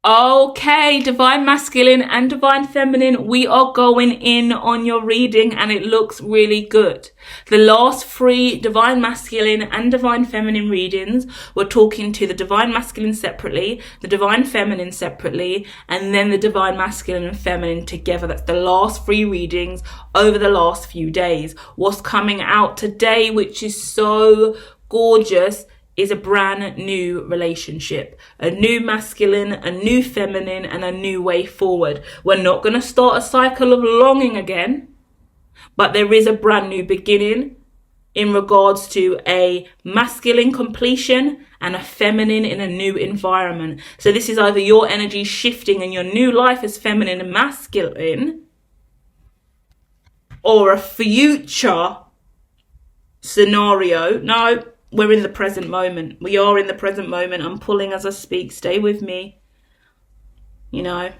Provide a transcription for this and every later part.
Okay, divine masculine and divine feminine, we are going in on your reading and it looks really good. The last 3 divine masculine and divine feminine readings, we're talking to the divine masculine separately, the divine feminine separately, and then the divine masculine and feminine together. That's the last 3 readings over the last few days. What's coming out today, which is so gorgeous, is a brand new relationship, a new masculine, a new feminine, and a new way forward. We're not going to start a cycle of longing again, but there is a brand new beginning in regards to a masculine completion and a feminine in a new environment. So this is either your energy shifting in your new life as feminine and masculine, or a future scenario. No, we're in the present moment. We are in the present moment. I'm pulling as I speak. Stay with me. You know,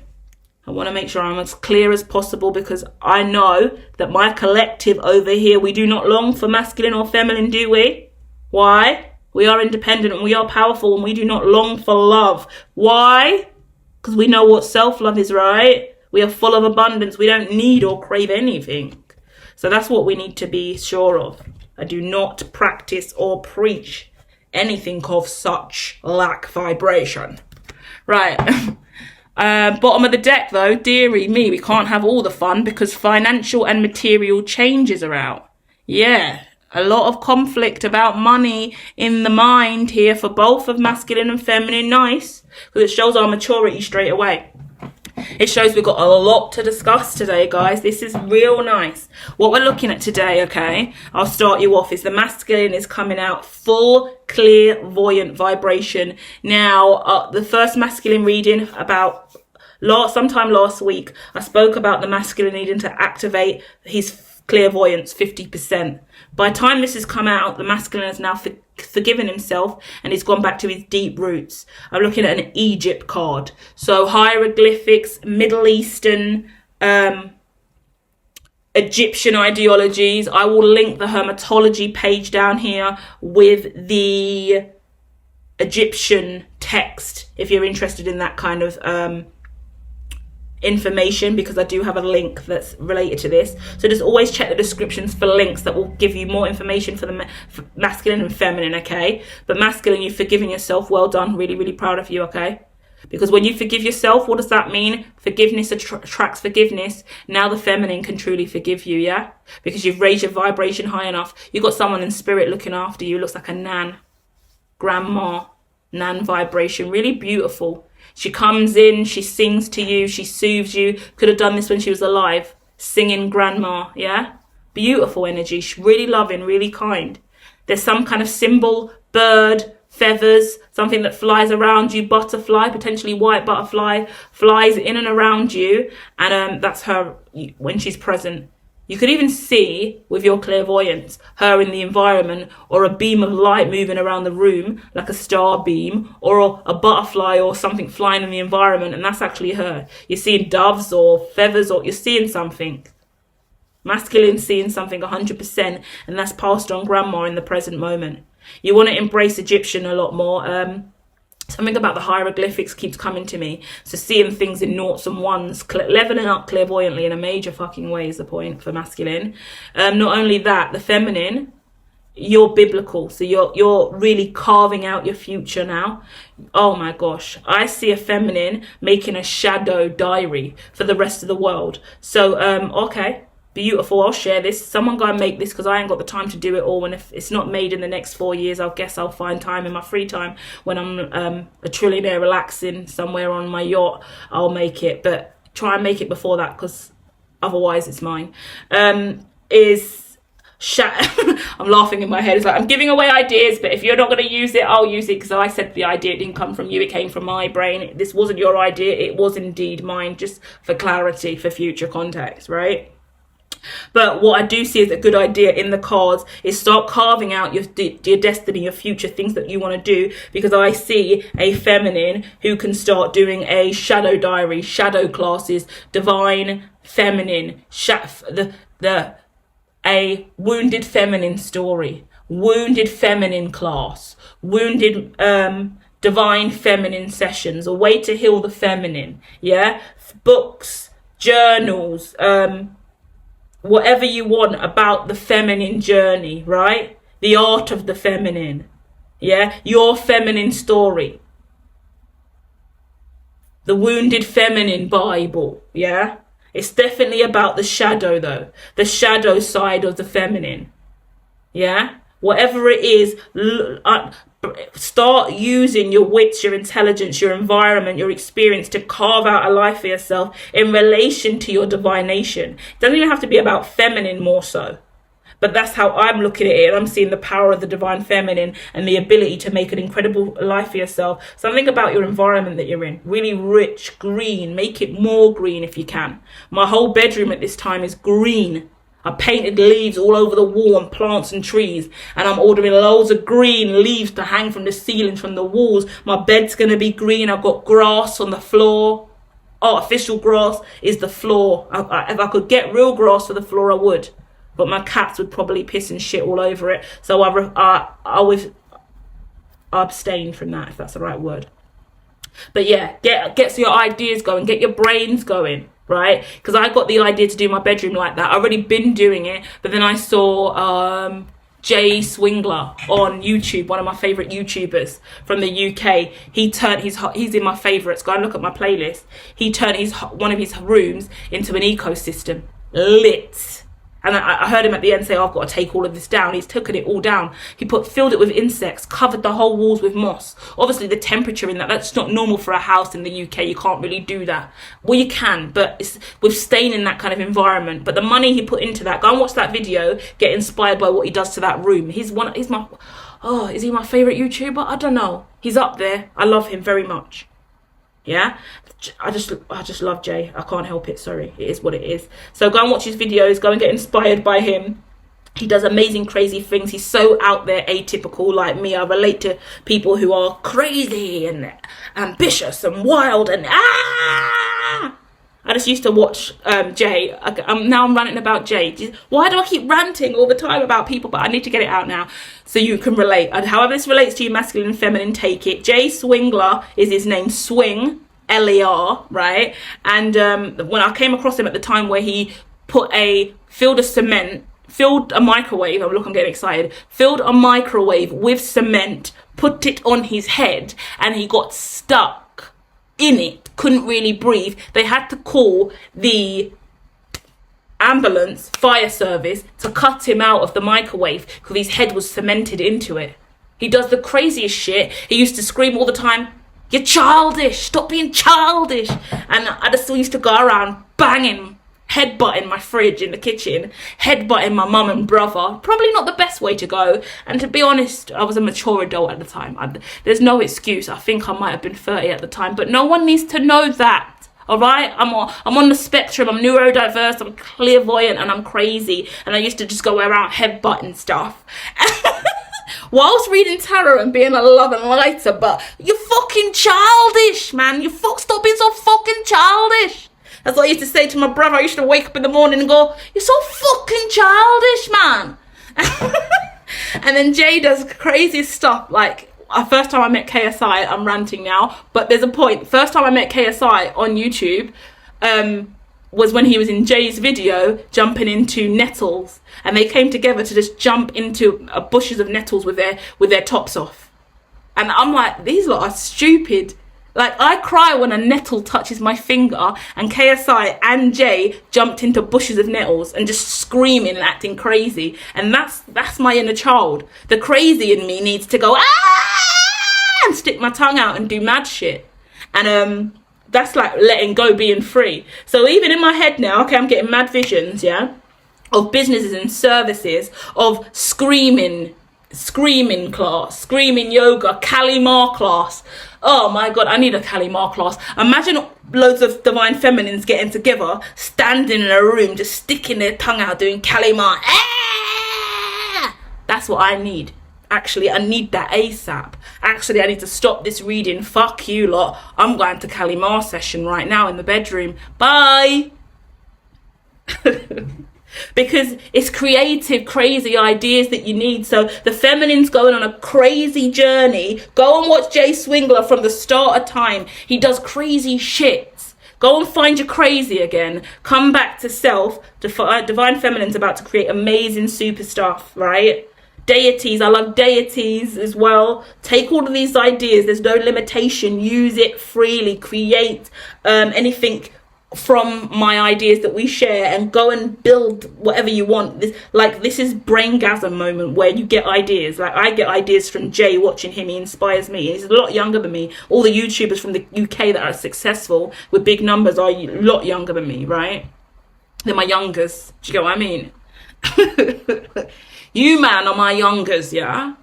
I want to make sure I'm as clear as possible because I know that my collective over here, we do not long for masculine or feminine, do we? Why? We are independent and we are powerful and we do not long for love. Why? Because we know what self-love is, right? We are full of abundance. We don't need or crave anything. So that's what we need to be sure of. I do not practice or preach anything of such lack vibration. Right. Bottom of the deck, though, dearie me, we can't have all the fun because financial and material changes are out. Yeah, a lot of conflict about money in the mind here for both of masculine and feminine. Nice, because it shows our maturity straight away. It shows we've got a lot to discuss today, guys. This is real nice. What we're looking at today, okay, I'll start you off, is the masculine is coming out full, clairvoyant vibration. Now, the first masculine reading about sometime last week, I spoke about the masculine needing to activate his clairvoyance 50%. By the time this has come out, the masculine has now forgiven himself and he's gone back to his deep roots. I'm looking at an Egypt card. So hieroglyphics, Middle Eastern, Egyptian ideologies. I will link the hermitology page down here with the Egyptian text if you're interested in that kind of information, because I do have a link that's related to this. So just always check the descriptions for links that will give you more information for the for masculine and feminine, okay? But masculine, you've forgiven yourself. Well done. Really, really proud of you, okay? Because when you forgive yourself, what does that mean? Forgiveness attracts forgiveness. Now the feminine can truly forgive you, yeah? Because you've raised your vibration high enough. You've got someone in spirit looking after you. Looks like a nan, grandma, nan vibration. Really beautiful. She comes in, she sings to you, she soothes you. Could have done this when she was alive. Singing grandma, yeah? Beautiful energy. She's really loving, really kind. There's some kind of symbol, bird, feathers, something that flies around you, butterfly, potentially white butterfly, flies in and around you. And that's her when she's present. You could even see, with your clairvoyance, her in the environment, or a beam of light moving around the room, like a star beam, or a butterfly or something flying in the environment, and that's actually her. You're seeing doves or feathers, or you're seeing something. Masculine seeing something 100%, and that's passed on grandma in the present moment. You want to embrace Egyptian a lot more. Something about the hieroglyphics keeps coming to me. So seeing things in noughts and ones, leveling up clairvoyantly in a major fucking way is the point for masculine. Not only that, the feminine, you're biblical. So you're really carving out your future now. Oh my gosh. I see a feminine making a shadow diary for the rest of the world. So, okay. Beautiful. I'll share this. Someone go and make this because I ain't got the time to do it all. And if it's not made in the next 4 years, I guess I'll find time in my free time when I'm a trillionaire relaxing somewhere on my yacht. I'll make it, but try and make it before that because otherwise it's mine. I'm laughing in my head. It's like I'm giving away ideas, but if you're not going to use it, I'll use it because I said the idea didn't come from you. It came from my brain. This wasn't your idea. It was indeed mine, just for clarity, for future context, right? But what I do see is a good idea in the cards is start carving out your destiny, your future, things that you want to do, because I see a feminine who can start doing a shadow diary, shadow classes, divine feminine, a wounded feminine story, wounded feminine class, wounded divine feminine sessions, a way to heal the feminine. Yeah, books, journals, whatever you want about the feminine journey, right? The art of the feminine. Yeah, your feminine story. The Wounded Feminine Bible. Yeah, it's definitely about the shadow, though, the shadow side of the feminine. Yeah, whatever it is, start using your wits, your intelligence, your environment, your experience to carve out a life for yourself in relation to your divination. It doesn't even have to be about feminine more so, but that's how I'm looking at it. I'm seeing the power of the divine feminine and the ability to make an incredible life for yourself. So think about your environment that you're in. Really rich, green. Make it more green if you can. My whole bedroom at this time is green. I painted leaves all over the wall and plants and trees, and I'm ordering loads of green leaves to hang from the ceiling, from the walls. My bed's going to be green. I've got grass on the floor. Artificial grass is the floor. If I could get real grass for the floor, I would. But my cats would probably piss and shit all over it. So I abstain from that, if that's the right word. But yeah, get your ideas going. Get your brains going. Right, because I got the idea to do my bedroom like that. I've already been doing it, but then I saw Jay Swingler on YouTube, one of my favourite YouTubers from the UK. He's in my favourites. Go and look at my playlist. He turned one of his rooms into an ecosystem, lit. And I heard him at the end say, I've got to take all of this down. He's taken it all down. He filled it with insects, covered the whole walls with moss. Obviously, the temperature in that's not normal for a house in the UK. You can't really do that. Well, you can, but we've staying in that kind of environment. But the money he put into that, go and watch that video, get inspired by what he does to that room. Is he my favourite YouTuber? I don't know. He's up there. I love him very much. Yeah, I just love Jay. I can't help it. Sorry, it is what it is. So go and watch his videos. Go and get inspired by him. He does amazing, crazy things. He's so out there, atypical like me. I relate to people who are crazy and ambitious and wild and I just used to watch Jay. Now I'm ranting about Jay. Why do I keep ranting all the time about people? But I need to get it out now so you can relate. And however this relates to you, masculine and feminine, take it. Jay Swingler is his name. Swing, L-E-R, right? And when I came across him at the time where he filled a microwave. I'm getting excited. Filled a microwave with cement, put it on his head, and he got stuck in it, couldn't really breathe. They had to call the ambulance, fire service, to cut him out of the microwave because his head was cemented into it. He does the craziest shit. He used to scream all the time, "You're childish, stop being childish." And I just used to go around banging, headbutting my fridge in the kitchen, headbutting my mum and brother. Probably not the best way to go. And to be honest, I was a mature adult at the time. There's no excuse. I think I might have been 30 at the time, but no one needs to know that. All right, I'm on the spectrum. I'm neurodiverse. I'm clairvoyant, and I'm crazy. And I used to just go around headbutting stuff, whilst reading tarot and being a love and lighter. But you're fucking childish, man. Stop being so fucking childish. That's what I used to say to my brother. I used to wake up in the morning and go, "You're so fucking childish, man." And then Jay does crazy stuff. Like, first time I met KSI, I'm ranting now, but there's a point. First time I met KSI on YouTube was when he was in Jay's video jumping into nettles, and they came together to just jump into bushes of nettles with their tops off. And I'm like, these lot are stupid. Like, I cry when a nettle touches my finger, and KSI and Jay jumped into bushes of nettles and just screaming and acting crazy. And that's my inner child. The crazy in me needs to go, and stick my tongue out and do mad shit. And that's like letting go, being free. So even in my head now, okay, I'm getting mad visions, yeah, of businesses and services, of screaming class, screaming yoga, Kalimar class. Oh my God, I need a Kalimar class. Imagine loads of divine feminines getting together, standing in a room, just sticking their tongue out, doing Kalimar. That's what I need. Actually, I need that ASAP. Actually, I need to stop this reading. Fuck you lot. I'm going to Kalimar session right now in the bedroom. Bye. because it's creative, crazy ideas that you need. So the feminine's going on a crazy journey. Go and watch Jay Swingler from the start of time. He does crazy shit. Go and find your crazy again. Come back to self. Divine Feminine's about to create amazing super stuff, right? Deities, I love deities as well. Take all of these ideas. There's no limitation. Use it freely. Create anything from my ideas that we share, and go and build whatever you want. This is braingasm moment where you get ideas. Like, I get ideas from Jay. Watching him, he inspires me. He's a lot younger than me. All the YouTubers from the UK that are successful with big numbers are a lot younger than me, right? They're my youngers. Do you get what I mean? You man are my youngers, yeah?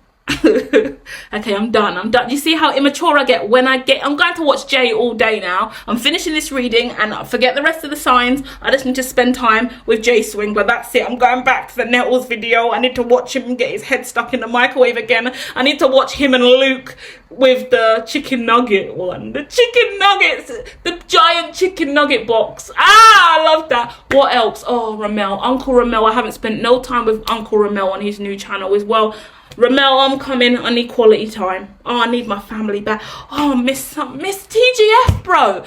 Okay, I'm done. You see how immature I get I'm going to watch Jay all day now. I'm finishing this reading and forget the rest of the signs. I just need to spend time with Jay Swingler. That's it. I'm going back to the Nettles video. I need to watch him get his head stuck in the microwave again. I need to watch him and Luke with the chicken nugget one. The chicken nuggets. The giant chicken nugget box. I love that. What else? Oh, Ramel. Uncle Ramel. I haven't spent no time with Uncle Ramel on his new channel as well. Ramel, I'm coming. I need quality time. Oh, I need my family back. Oh, miss TGF, bro.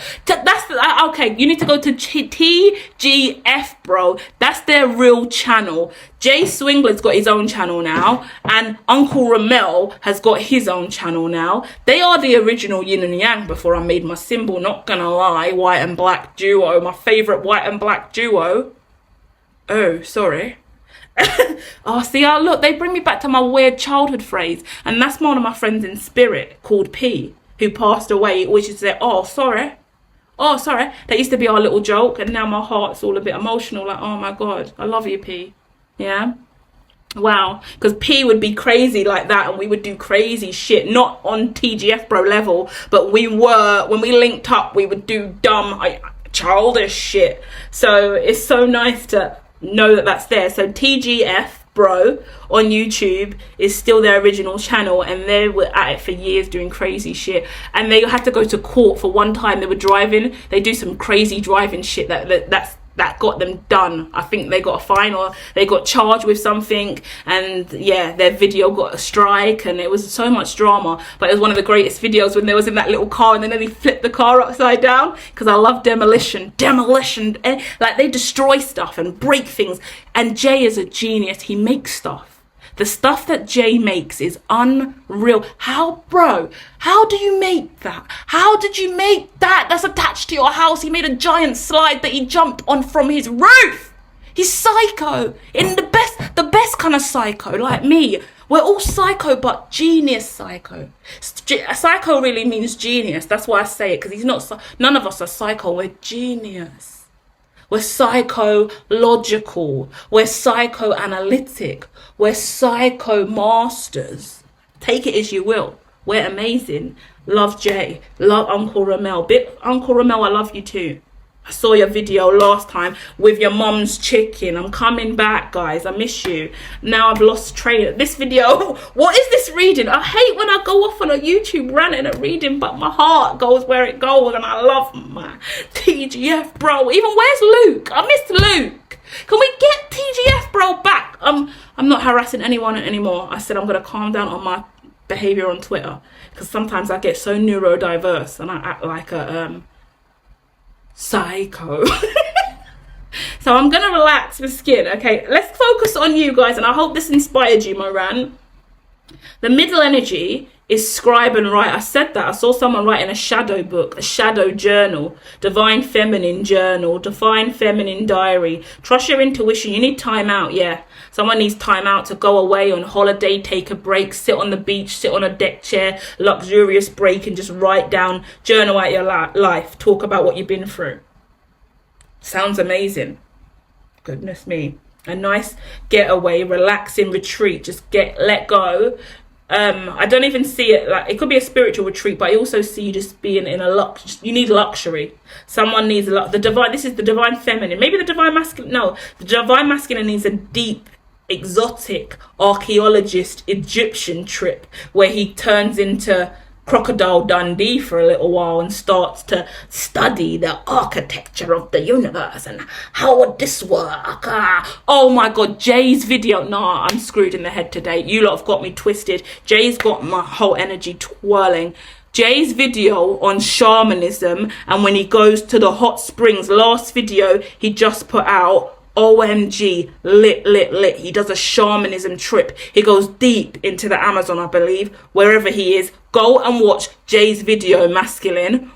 Okay, you need to go to TGF, bro. That's their real channel. Jay Swingler's got his own channel now, and Uncle Ramel has got his own channel now. They are the original yin and yang before I made my symbol, not gonna lie. White and black duo. My favourite white and black duo. Oh, sorry. Oh, see, look, they bring me back to my weird childhood phrase, and that's one of my friends in spirit called P, who passed away. Always used to say, oh sorry, that used to be our little joke, and now my heart's all a bit emotional, like, oh my god, I love you, P. Yeah, wow, because P would be crazy like that, and we would do crazy shit, not on TGF bro level, but when we linked up, we would do dumb childish shit. So it's so nice to know that that's there. So TGF bro on YouTube is still their original channel, and they were at it for years doing crazy shit, and they had to go to court for one time. They were driving, they do some crazy driving shit that got them done. I think they got a fine, or they got charged with something, and yeah, their video got a strike, and it was so much drama. But it was one of the greatest videos when they was in that little car, and then they flipped the car upside down, because I love demolition, and like, they destroy stuff and break things. And Jay is a genius. He makes stuff. The stuff that Jay makes is unreal. How do you make that? How did you make that? That's attached to your house. He made a giant slide that he jumped on from his roof. He's psycho. In the best kind of psycho, like me. We're all psycho, but genius psycho. Psycho really means genius. That's why I say it, because none of us are psycho. We're genius. We're psychological. We're psychoanalytic. We're psycho masters. Take it as you will. We're amazing. Love Jay. Love Uncle Ramel. Uncle Ramel, I love you too. I saw your video last time with your mum's chicken. I'm coming back, guys. I miss you. Now I've lost train. This video, what is this reading? I hate when I go off on a YouTube rant and a reading, but my heart goes where it goes, and I love my TGF bro. Even where's Luke? I missed Luke. Can we get TGF bro back? I'm not harassing anyone anymore. I said I'm going to calm down on my behavior on Twitter, because sometimes I get so neurodiverse and I act like a psycho. So I'm gonna relax with skin. Okay, let's focus on you guys, and I hope this inspired you, Moran. The middle energy is scribe and write. I said that. I saw someone writing a shadow book, a shadow journal, divine feminine journal, divine feminine diary. Trust your intuition. You need time out. Yeah, someone needs time out to go away on holiday, take a break, sit on the beach, sit on a deck chair, luxurious break, and just write down, journal out your life, talk about what you've been through. Sounds amazing. Goodness me. A nice getaway, relaxing retreat. Just let go. I don't even see it like, it could be a spiritual retreat, but I also see you just being in you need luxury. Someone needs this is the divine feminine. Maybe the divine masculine. No, the divine masculine needs a deep, exotic archaeologist Egyptian trip where he turns into Crocodile Dundee for a little while and starts to study the architecture of the universe and how would this work. Oh my god, Jay's video. Nah, I'm screwed in the head today. You lot have got me twisted. Jay's got my whole energy twirling. Jay's video on shamanism and when he goes to the hot springs, last video he just put out, OMG, lit. He does a shamanism trip. He goes deep into the Amazon, I believe, wherever he is. Go and watch Jay's video, masculine.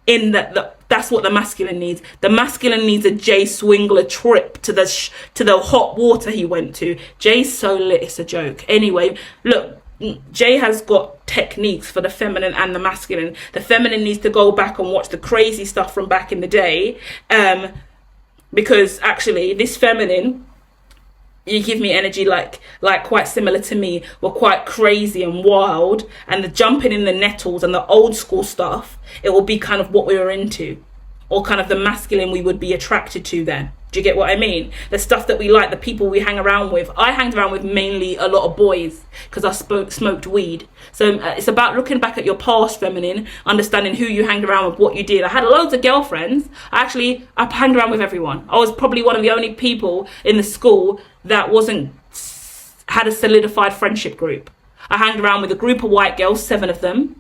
That's what the masculine needs. The masculine needs a Jay Swingler trip to the hot water he went to. Jay's so lit, it's a joke. Anyway, look, Jay has got techniques for the feminine and the masculine. The feminine needs to go back and watch the crazy stuff from back in the day. Because actually this feminine, you give me energy like quite similar to me. We're quite crazy and wild, and the jumping in the nettles and the old school stuff, it will be kind of what we were into, or kind of the masculine we would be attracted to then. Do you get what I mean? The stuff that we like, the people we hang around with. I hanged around with mainly a lot of boys because I smoked weed. So it's about looking back at your past, feminine, understanding who you hanged around with, what you did. I had loads of girlfriends. I hanged around with everyone. I was probably one of the only people in the school that had a solidified friendship group. I hanged around with a group of white girls, 7 of them.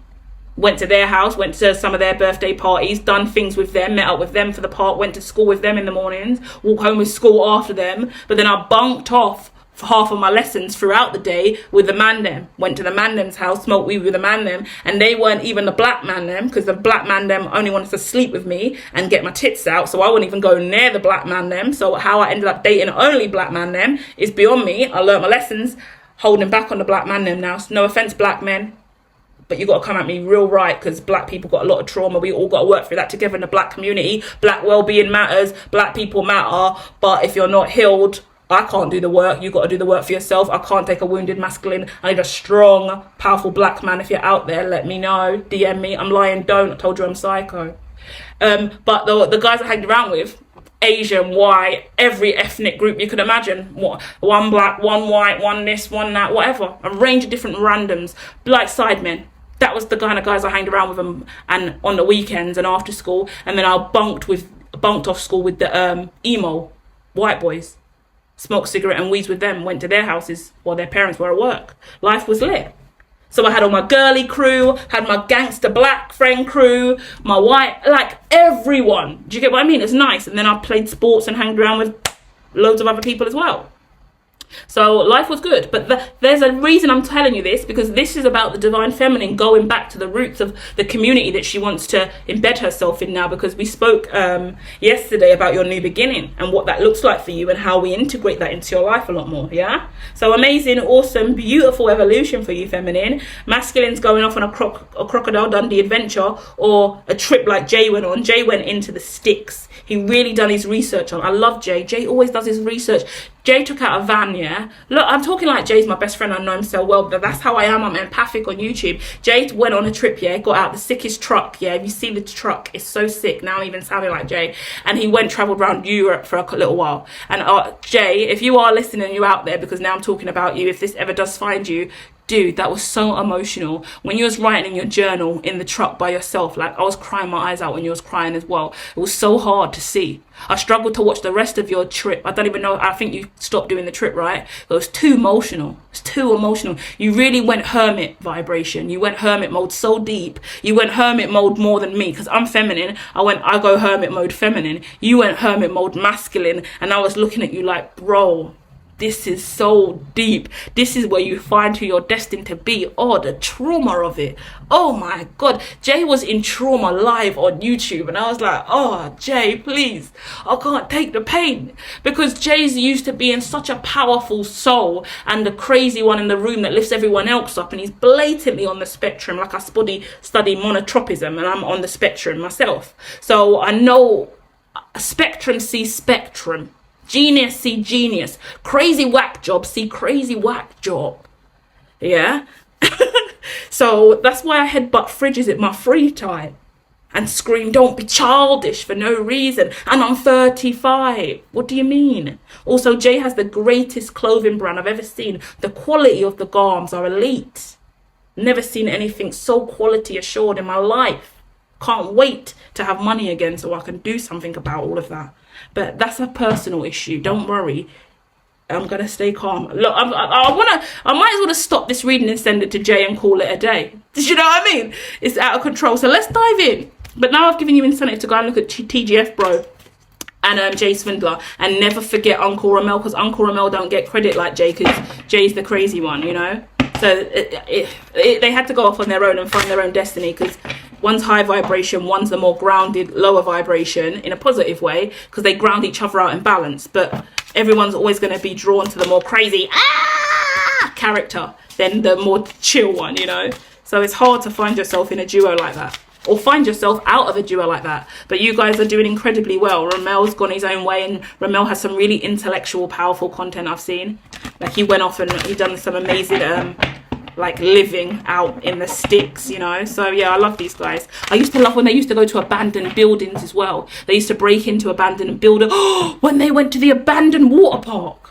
Went to their house, went to some of their birthday parties, done things with them, met up with them for the park, went to school with them in the mornings, walk home with school after them. But then I bunked off for half of my lessons throughout the day with the man them. Went to the man them's house, smoked weed with the man them, and they weren't even the black man them, because the black man them only wanted to sleep with me and get my tits out, so I wouldn't even go near the black man them. So how I ended up dating only black man them is beyond me. I learnt my lessons holding back on the black man them now. So no offense, black men, but you got to come at me real right, because black people got a lot of trauma. We all got to work through that together in the black community. Black well-being matters. Black people matter. But if you're not healed, I can't do the work. You got to do the work for yourself. I can't take a wounded masculine. I need a strong, powerful black man. If you're out there, let me know. DM me. I'm lying. Don't. I told you I'm psycho. But the guys I hanged around with, Asian, white, every ethnic group you could imagine. One black, one white, one this, one that, whatever. A range of different randoms. Like sidemen. That was the kind of guys I hanged around with them, and on the weekends and after school. And then I bunked off school with the emo white boys. Smoked cigarette and weeds with them. Went to their houses while their parents were at work. Life was lit. So I had all my girly crew, had my gangster black friend crew, my white, like everyone. Do you get what I mean? It's nice. And then I played sports and hanged around with loads of other people as well. So life was good. But there's a reason I'm telling you this, because this is about the divine feminine going back to the roots of the community that she wants to embed herself in now, because we spoke yesterday about your new beginning and what that looks like for you and how we integrate that into your life a lot more. Yeah, so amazing, awesome, beautiful evolution for you, feminine. Masculine's going off on a Crocodile Dundee adventure, or a trip like Jay went on. Jay went into the sticks. He really done his research on. I love Jay. Jay always does his research. Jay took out a van, yeah? Look, I'm talking like Jay's my best friend. I know him so well, but that's how I am. I'm empathic on YouTube. Jay went on a trip, yeah? Got out the sickest truck, yeah? If you see the truck, it's so sick. Now I'm even sounding like Jay. And he travelled around Europe for a little while. And Jay, if you are listening, you out there, because now I'm talking about you, if this ever does find you, dude, that was so emotional. When you was writing in your journal in the truck by yourself, like I was crying my eyes out when you was crying as well. It was so hard to see. I struggled to watch the rest of your trip. I don't even know, I think you stopped doing the trip, right? It was too emotional. It's too emotional. You really went hermit vibration. You went hermit mode so deep. You went hermit mode more than me, because I'm feminine. I go hermit mode feminine. You went hermit mode masculine, and I was looking at you like, bro, this is so deep. This is where you find who you're destined to be. Oh, the trauma of it. Oh my God. Jay was in trauma live on YouTube, and I was like, oh, Jay, please. I can't take the pain. Because Jay's used to being such a powerful soul and the crazy one in the room that lifts everyone else up, and he's blatantly on the spectrum. Like I study monotropism, and I'm on the spectrum myself. So I know spectrum sees spectrum. Genius see genius. Crazy whack job see crazy whack job. Yeah? So that's why I headbutt fridges in my free time and scream, don't be childish, for no reason. And I'm 35. What do you mean? Also, Jay has the greatest clothing brand I've ever seen. The quality of the garms are elite. Never seen anything so quality assured in my life. Can't wait to have money again so I can do something about all of that. But that's a personal issue. Don't worry. I'm gonna stay calm. Look, I might as well just stop this reading and send it to Jay and call it a day. Did you know what I mean? It's out of control. So let's dive in. But now I've given you incentive to go and look at TGF Bro and Jay Swindler, and never forget Uncle Ramel, because Uncle Ramel don't get credit like Jay, because Jay's the crazy one, you know. So they had to go off on their own and find their own destiny, because one's high vibration, one's the more grounded, lower vibration, in a positive way, because they ground each other out in balance. But everyone's always going to be drawn to the more crazy character than the more chill one, you know. So it's hard to find yourself in a duo like that, or find yourself out of a duo like that. But you guys are doing incredibly well. Ramel's gone his own way, and Ramel has some really intellectual, powerful content I've seen. Like, he went off and he done some amazing like living out in the sticks, you know. So yeah, I love these guys. I used to love when they used to go to abandoned buildings as well. They used to break into abandoned buildings. When they went to the abandoned water park.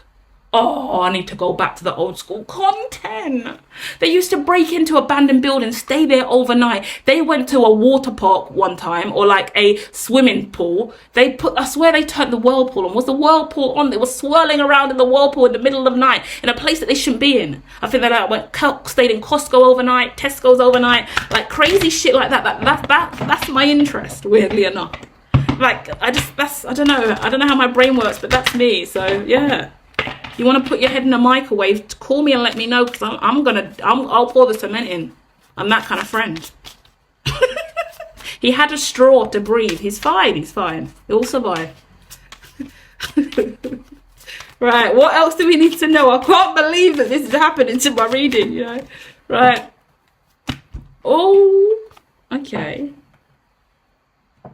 Oh, I need to go back to the old school content. They used to break into abandoned buildings, stay there overnight. They went to a water park one time, or like a swimming pool. I swear they turned the whirlpool on. Was the whirlpool on? They were swirling around in the whirlpool in the middle of the night in a place that they shouldn't be in. I think they stayed in Costco overnight, Tesco's overnight, like crazy shit like that. That's my interest, weirdly enough. Like, I don't know how my brain works, but that's me. So yeah. You want to put your head in a microwave, call me and let me know, because I'll pour the cement in. I'm that kind of friend. He had a straw to breathe. He's fine. He'll survive. Right, what else do we need to know? I can't believe that this is happening to my reading, you know. Right. Oh, okay.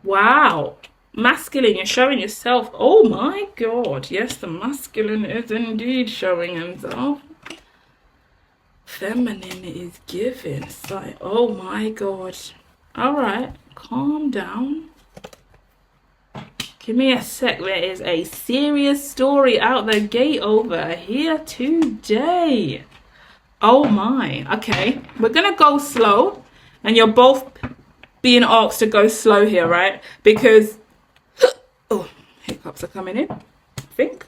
Wow. Masculine, you're showing yourself. Oh my god, yes, the masculine is indeed showing himself. Feminine is giving. So, oh my god. All right, calm down. Give me a sec. There is a serious story out the gate over here today. Oh my. Okay, we're gonna go slow, and you're both being asked to go slow here, right? Because oh, hiccups are coming in, I think.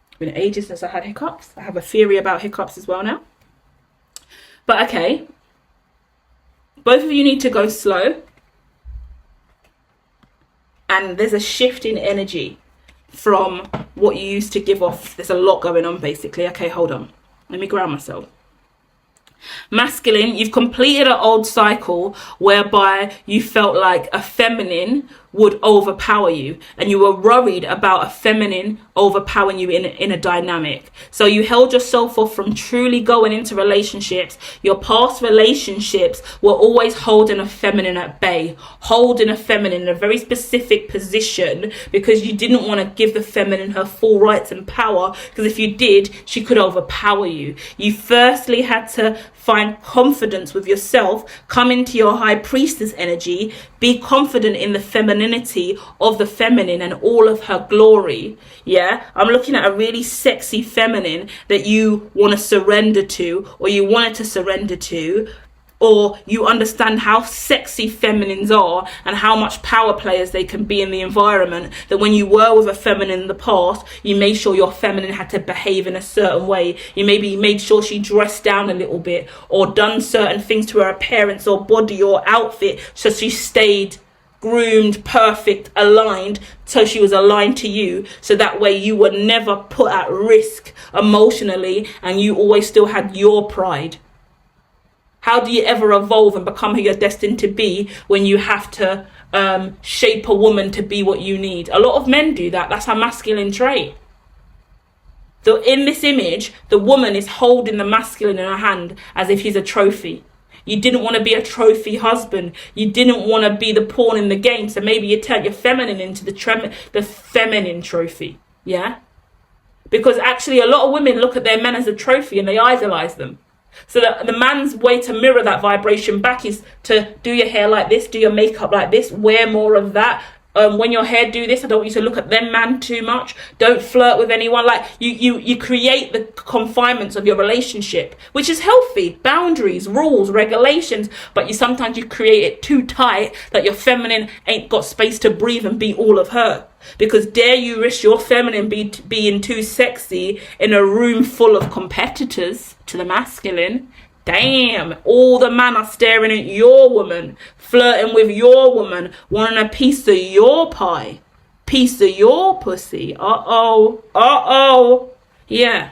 It's been ages since I had hiccups. I have a theory about hiccups as well now. But okay. Both of you need to go slow. And there's a shift in energy from what you used to give off. There's a lot going on, basically. Okay, hold on. Let me ground myself. Masculine, you've completed an old cycle whereby you felt like a feminine would overpower you, and you were worried about a feminine overpowering you in a dynamic. So you held yourself off from truly going into relationships. Your past relationships were always holding a feminine at bay, holding a feminine in a very specific position, because you didn't want to give the feminine her full rights and power, because if you did, she could overpower you. You firstly had to find confidence with yourself, come into your high priestess energy, be confident in the femininity of the feminine and all of her glory. Yeah, I'm looking at a really sexy feminine that you want to surrender to, or you wanted to surrender to, or you understand how sexy feminines are and how much power players they can be in the environment, that when you were with a feminine in the past, you made sure your feminine had to behave in a certain way. You maybe made sure she dressed down a little bit, or done certain things to her appearance or body or outfit, so she stayed groomed, perfect, aligned, so she was aligned to you, so that way you were never put at risk emotionally, and you always still had your pride. How do you ever evolve and become who you're destined to be when you have to shape a woman to be what you need? A lot of men do that. That's a masculine trait. So in this image, the woman is holding the masculine in her hand as if he's a trophy. You didn't want to be a trophy husband. You didn't want to be the pawn in the game. So maybe you turn your feminine into the feminine trophy. Yeah? Because actually a lot of women look at their men as a trophy and they idolize them. So the man's way to mirror that vibration back is to do your hair like this, do your makeup like this, wear more of that, When your hair do this, I don't want you to look at them man too much. Don't flirt with anyone. Like you create the confinements of your relationship, which is healthy. Boundaries, rules, regulations. But sometimes you create it too tight that your feminine ain't got space to breathe and be all of her. Because dare you risk your feminine being too sexy in a room full of competitors to the masculine? Damn, all the men are staring at your woman, flirting with your woman, wanting a piece of your pie, piece of your pussy. Yeah.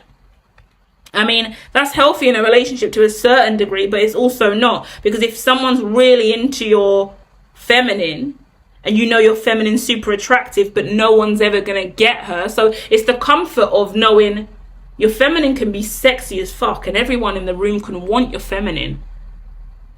I mean, that's healthy in a relationship to a certain degree, but it's also not. Because if someone's really into your feminine, and you know your feminine's super attractive, but no one's ever going to get her. So it's the comfort of knowing your feminine can be sexy as fuck, and everyone in the room can want your feminine,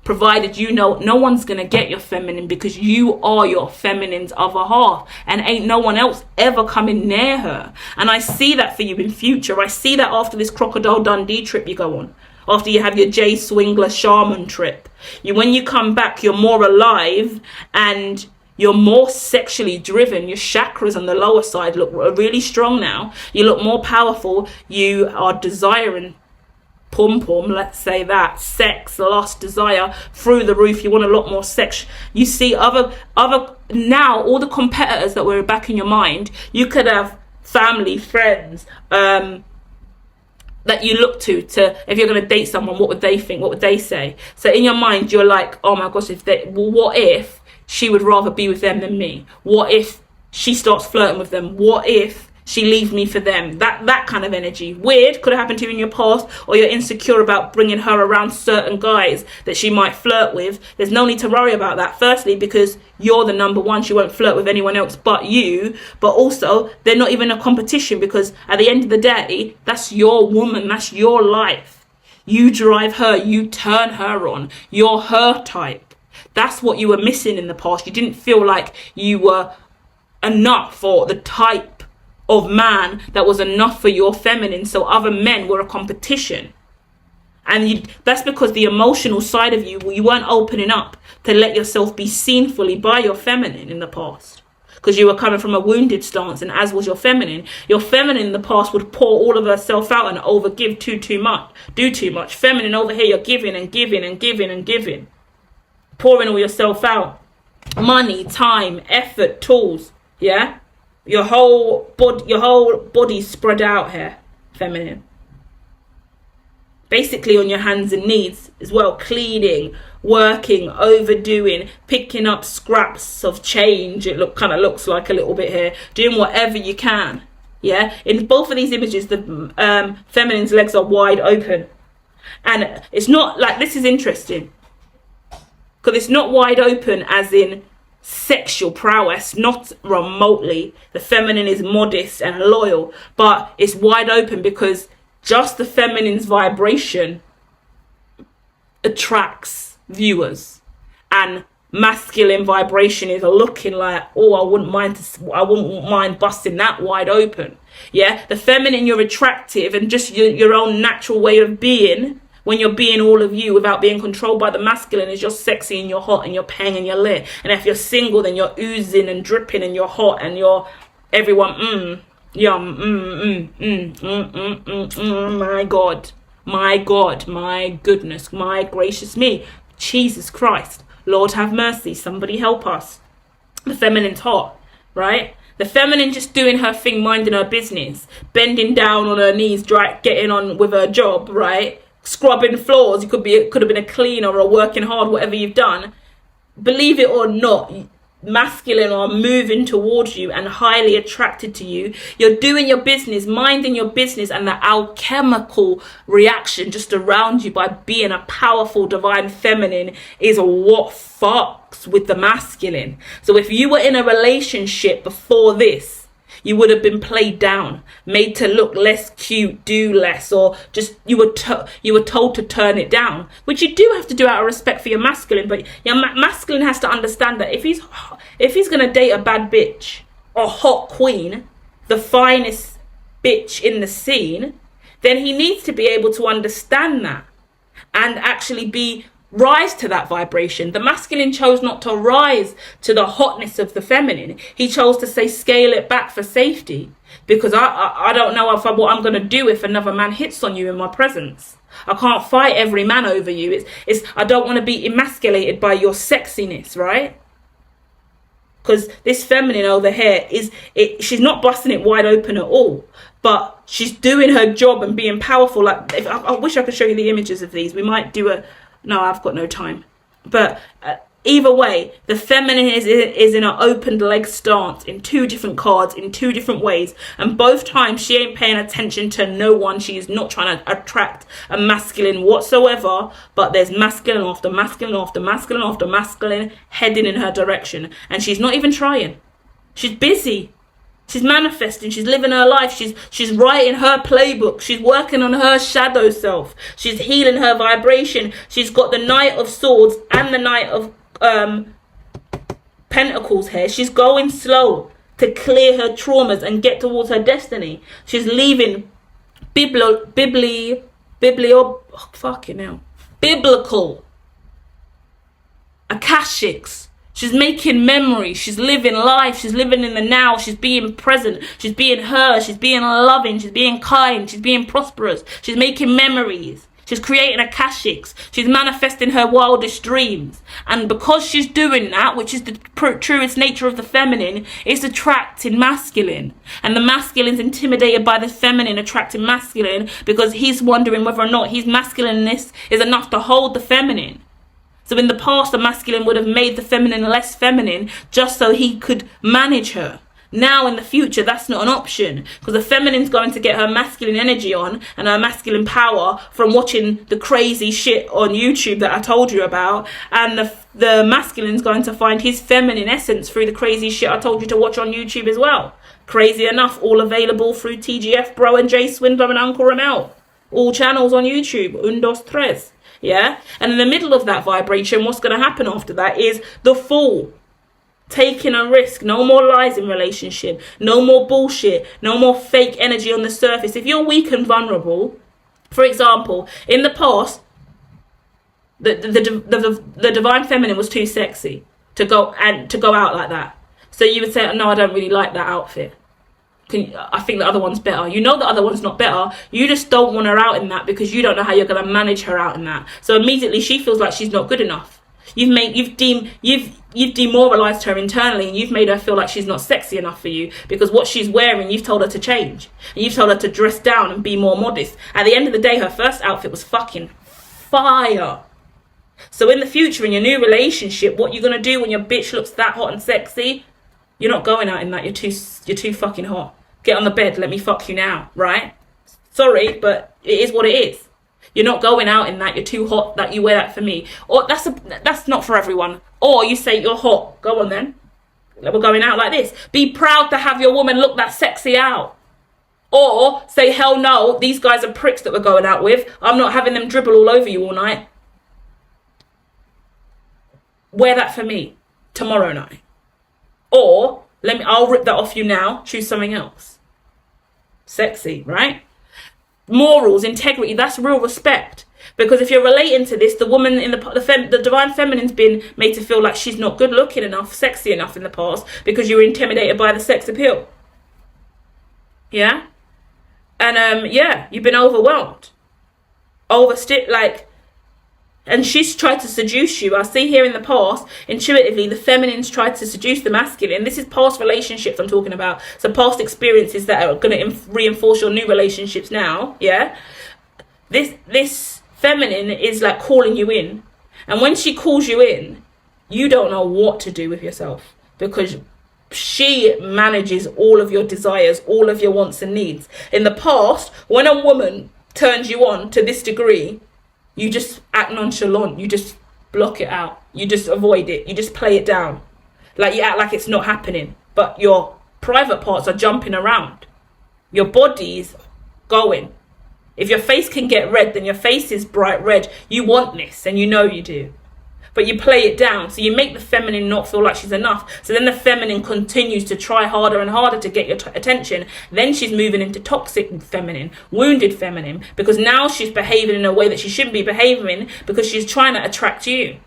provided you know no one's gonna get your feminine, because you are your feminine's other half, and ain't no one else ever coming near her. And I see that for you in future. I see that after this Crocodile Dundee trip you go on, after you have your Jay Swingler shaman trip. When you come back, you're more alive and you're more sexually driven. Your chakras on the lower side look really strong now. You look more powerful. You are desiring pom-pom, let's say that. Sex, lust, desire through the roof. You want a lot more sex. You see other now, all the competitors that were back in your mind, you could have family, friends, that you look to if you're going to date someone, what would they think? What would they say? So in your mind, you're like, oh my gosh, what if she would rather be with them than me? What if she starts flirting with them? What if she leaves me for them? That kind of energy. Weird, could have happened to you in your past, or you're insecure about bringing her around certain guys that she might flirt with. There's no need to worry about that. Firstly, because you're the number one, she won't flirt with anyone else but you. But also, they're not even a competition, because at the end of the day, that's your woman, that's your life. You drive her, you turn her on, you're her type. That's what you were missing in the past. You didn't feel like you were enough for the type of man that was enough for your feminine. So other men were a competition. And that's because the emotional side of you weren't opening up to let yourself be seen fully by your feminine in the past. Because you were coming from a wounded stance, and as was your feminine. Your feminine in the past would pour all of herself out and overgive too much. Do too much. Feminine over here, you're giving and giving and giving and giving. Pouring all yourself out. Money, time, effort, tools. Yeah? Your whole body spread out here. Feminine. Basically on your hands and knees as well. Cleaning, working, overdoing, picking up scraps of change. It kind of looks like a little bit here. Doing whatever you can. Yeah? In both of these images, the feminine's legs are wide open. And it's not like, this is interesting. Because it's not wide open as in sexual prowess, not remotely. The feminine is modest and loyal, but it's wide open because just the feminine's vibration attracts viewers, and masculine vibration is looking like, oh, I wouldn't mind busting that wide open. Yeah, the feminine, you're attractive, and just your own natural way of being. When you're being all of you without being controlled by the masculine, is you're sexy and you're hot and you're pang and you're lit. And if you're single, then you're oozing and dripping and you're hot and you're everyone, my God, my goodness, my gracious me. Jesus Christ, Lord have mercy, somebody help us. The feminine's hot, right? The feminine just doing her thing, minding her business, bending down on her knees, getting on with her job, right? Scrubbing floors. You could have been a cleaner or working hard, whatever you've done. Believe it or not, masculine are moving towards you and highly attracted to you. You're doing your business, minding your business, and the alchemical reaction just around you by being a powerful divine feminine is what fucks with the masculine. So if you were in a relationship before this, you would have been played down, made to look less cute, do less, or just you were told to turn it down, which you do have to do out of respect for your masculine. But your masculine has to understand that if he's gonna date a bad bitch or hot queen, the finest bitch in the scene, then he needs to be able to understand that and actually be rise to that vibration. The masculine chose not to rise to the hotness of the feminine. He chose to say, scale it back for safety, because I don't know what I'm going to do if another man hits on you in my presence. I can't fight every man over you. I don't want to be emasculated by your sexiness, right? Because this feminine over here she's not busting it wide open at all, but she's doing her job and being powerful. Like, I wish I could show you the images of these. We might do no, I've got no time. But either way, the feminine is in an open leg stance in 2 different cards, in 2 different ways. And both times she ain't paying attention to no one. She is not trying to attract a masculine whatsoever. But there's masculine after masculine after masculine after masculine heading in her direction. And she's not even trying. She's busy. She's manifesting. She's living her life. She's writing her playbook. She's working on her shadow self. She's healing her vibration. She's got the Knight of Swords and the Knight of Pentacles here. She's going slow to clear her traumas and get towards her destiny. She's leaving biblical akashics. She's making memories. She's living life. She's living in the now. She's being present. She's being her. She's being loving. She's being kind. She's being prosperous. She's making memories. She's creating akashics. She's manifesting her wildest dreams. And because she's doing that, which is the truest nature of the feminine, it's attracting masculine. And the masculine's intimidated by the feminine attracting masculine, because he's wondering whether or not his masculineness is enough to hold the feminine. So in the past, the masculine would have made the feminine less feminine just so he could manage her. Now in the future, that's not an option, because the feminine's going to get her masculine energy on and her masculine power from watching the crazy shit on YouTube that I told you about. And the masculine's going to find his feminine essence through the crazy shit I told you to watch on YouTube as well. Crazy enough, all available through TGF Bro and Jay Swindler and Uncle Ramel. All channels on YouTube. Un, dos, tres. Yeah? And in the middle of that vibration, what's going to happen after that is the Fool. Taking a risk. No more lies in relationship. No more bullshit. No more fake energy on the surface. If you're weak and vulnerable, for example, in the past, the divine feminine was too sexy to go out like that. So you would say, no, I don't really like that outfit. I think the other one's better. You know the other one's not better. You just don't want her out in that because you don't know how you're going to manage her out in that. So immediately she feels like she's not good enough. You've demoralized her internally, and you've made her feel like she's not sexy enough for you, because what she's wearing, you've told her to change. And you've told her to dress down and be more modest. At the end of the day, her first outfit was fucking fire. So in the future, in your new relationship, what you're going to do when your bitch looks that hot and sexy, you're not going out in that. You're too fucking hot. Get on the bed. Let me fuck you now. Right? Sorry, but it is what it is. You're not going out in that. You're too hot. That you wear that for me. Or that's not for everyone. Or you say you're hot. Go on then. We're going out like this. Be proud to have your woman look that sexy out. Or say, hell no, these guys are pricks that we're going out with. I'm not having them dribble all over you all night. Wear that for me tomorrow night. Or I'll rip that off you now. Choose something else. Sexy, right? Morals, integrity, that's real respect. Because if you're relating to this, the woman in the divine feminine's been made to feel like she's not good looking enough, sexy enough in the past, because you were intimidated by the sex appeal. Yeah? And you've been overwhelmed. And she's tried to seduce you. I see here in the past, intuitively, the feminine's tried to seduce the masculine. This is past relationships I'm talking about. So past experiences that are going to reinforce your new relationships now. Yeah? This feminine is like calling you in. And when she calls you in, you don't know what to do with yourself. Because she manages all of your desires, all of your wants and needs. In the past, when a woman turns you on to this degree, you just act nonchalant. You just block it out. You just avoid it. You just play it down. Like you act like it's not happening. But your private parts are jumping around. Your body's going. If your face can get red, then your face is bright red. You want this, and you know you do. but you play it down. So you make the feminine not feel like she's enough. So then the feminine continues to try harder and harder to get your attention. Then she's moving into toxic feminine, wounded feminine, because now she's behaving in a way that she shouldn't be behaving, because she's trying to attract you.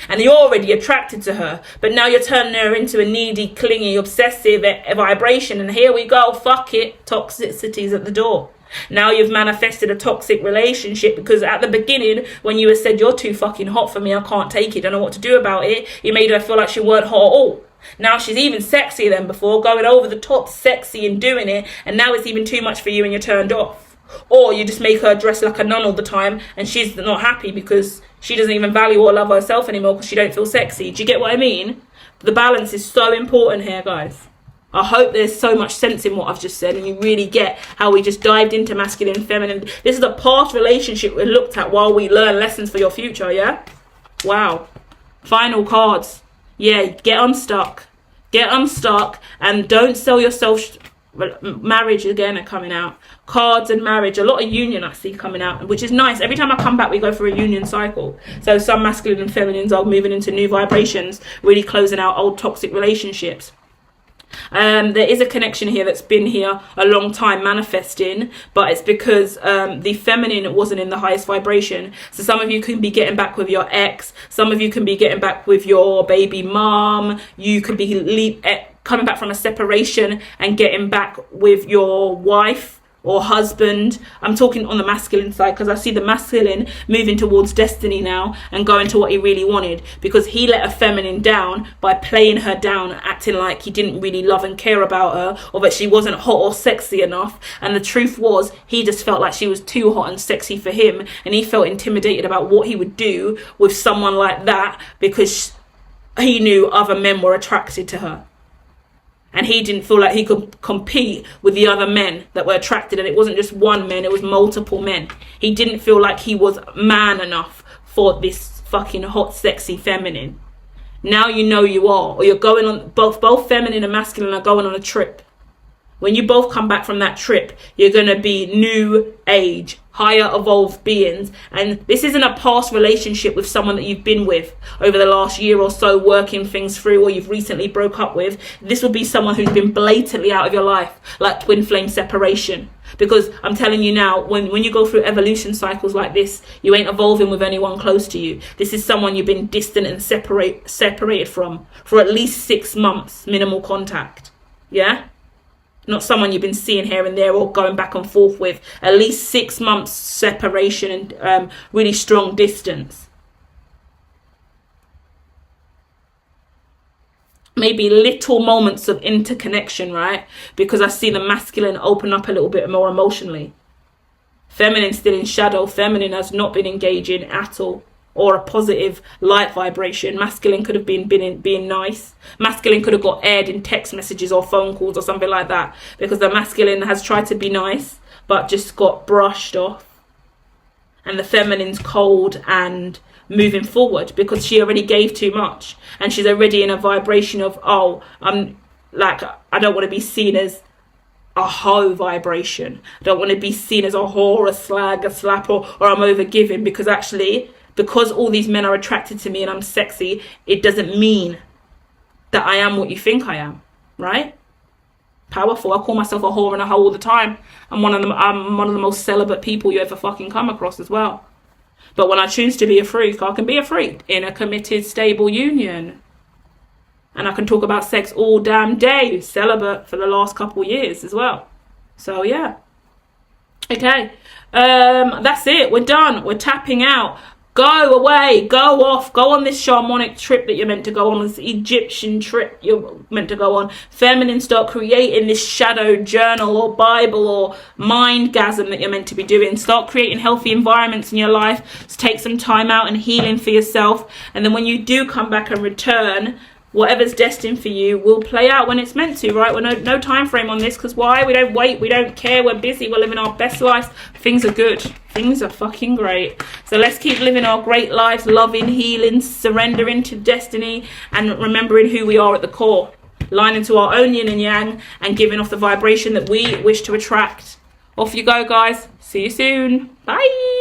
And you're already attracted to her, but now you're turning her into a needy, clingy, obsessive vibration. And here we go, fuck it, toxicity's at the door. Now you've manifested a toxic relationship, because at the beginning, when you said, you're too fucking hot for me, I can't take it, don't know what to do about it, you made her feel like she weren't hot at all. Now she's even sexier than before, going over the top, sexy and doing it, and now it's even too much for you and you're turned off. Or you just make her dress like a nun all the time, and she's not happy because she doesn't even value or love herself anymore because she don't feel sexy. Do you get what I mean? The balance is so important here, guys. I hope there's so much sense in what I've just said, and you really get how we just dived into masculine and feminine. This is a past relationship we looked at while we learn lessons for your future, yeah? Wow. Final cards. Yeah, get unstuck. Get unstuck, and don't sell yourself. Marriage again are coming out. Cards and marriage, a lot of union I see coming out, which is nice. Every time I come back, we go through a union cycle. So some masculine and feminines are moving into new vibrations, really closing out old toxic relationships. There is a connection here that's been here a long time manifesting, but it's because the feminine wasn't in the highest vibration. So some of you can be getting back with your ex, some of you can be getting back with your baby mom, you could be coming back from a separation and getting back with your wife or husband. I'm talking on the masculine side, because I see the masculine moving towards destiny now and going to what he really wanted, because he let a feminine down by playing her down, acting like he didn't really love and care about her, or that she wasn't hot or sexy enough. And the truth was, he just felt like she was too hot and sexy for him, and he felt intimidated about what he would do with someone like that, because he knew other men were attracted to her. And he didn't feel like he could compete with the other men that were attracted. And it wasn't just one man, it was multiple men. He didn't feel like he was man enough for this fucking hot, sexy feminine. Now you know you are. Or you're going on, both feminine and masculine are going on a trip. When you both come back from that trip, you're going to be new age, higher evolved beings. And this isn't a past relationship with someone that you've been with over the last year or so, working things through, or you've recently broke up with. This would be someone who's been blatantly out of your life, like twin flame separation. Because I'm telling you now, when you go through evolution cycles like this, you ain't evolving with anyone close to you. This is someone you've been distant and separated from for at least 6 months, minimal contact. Yeah? Not someone you've been seeing here and there or going back and forth with. At least 6 months separation and really strong distance. Maybe little moments of interconnection, right? Because I see the masculine open up a little bit more emotionally. Feminine still in shadow. Feminine has not been engaging at all. Or a positive light vibration. Masculine could have been being nice. Masculine could have got aired in text messages or phone calls or something like that, because the masculine has tried to be nice but just got brushed off, and the feminine's cold and moving forward because she already gave too much, and she's already in a vibration of, oh, I'm like, I don't want to be seen as a hoe vibration. I don't want to be seen as a whore, a slag, a slap, or I'm overgiving, because actually, because all these men are attracted to me and I'm sexy, it doesn't mean that I am what you think I am, right? Powerful. I call myself a whore and a hoe all the time. I'm one of the most celibate people you ever fucking come across as well. But when I choose to be a freak, I can be a freak in a committed, stable union. And I can talk about sex all damn day, celibate for the last couple years as well. So yeah. Okay. That's it. We're done. We're tapping out. Go away, go off, go on this shamanic trip that you're meant to go on, this Egyptian trip you're meant to go on. Feminine, start creating this shadow journal or Bible or mindgasm that you're meant to be doing. Start creating healthy environments in your life. Just take some time out and healing for yourself. And then when you do come back and return, whatever's destined for you will play out when it's meant to, right? We're no time frame on this, because why? We don't wait, we don't care, we're busy, we're living our best lives. Things are good. Things are fucking great. So let's keep living our great lives, loving, healing, surrendering to destiny, and remembering who we are at the core. Lining to our own yin and yang and giving off the vibration that we wish to attract. Off you go, guys. See you soon. Bye.